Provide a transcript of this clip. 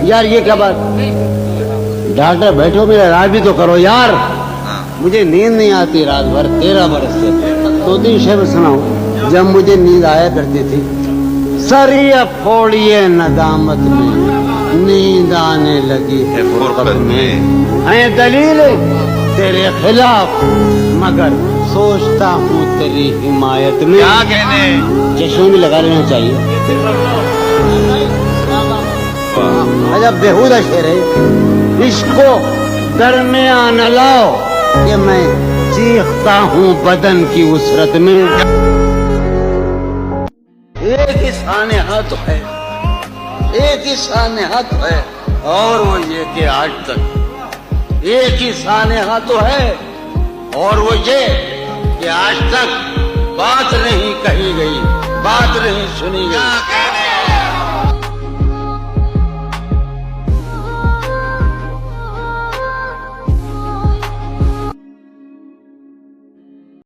यार ये क्या बात, डॉक्टर बैठो, मेरा इलाज भी तो करो यार। मुझे नींद नहीं आती रात भर 13 बरस से। 2-3 शेर सुनाऊं। जब मुझे नींद आया करती थी, सरिया फोड़िए नदामत में, नींद आने लगी है फुरकत में। है दलील तेरे खिलाफ, मगर सोचता हूँ तेरी हिमायत में। क्या कहने, चश्मे भी लगा लेना चाहिए। अच्छा बेहुदा शेर है। इसको दरमियान लाओ कि मैं चीखता हूँ बदन की उसरत में। एक ही सानेहा तो है, एक ही सानेहा तो है, और वो ये कि आज तक एक ही सानेहा तो है, और वो ये कि आज तक बात नहीं कही गई, बात नहीं सुनी गई।